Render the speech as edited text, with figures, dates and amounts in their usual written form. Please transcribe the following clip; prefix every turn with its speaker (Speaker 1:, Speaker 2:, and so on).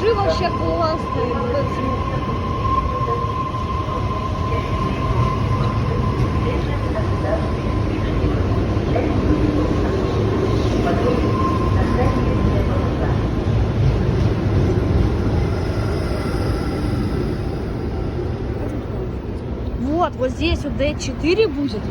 Speaker 1: Покажи вообще классный. Вот здесь вот D4 будет.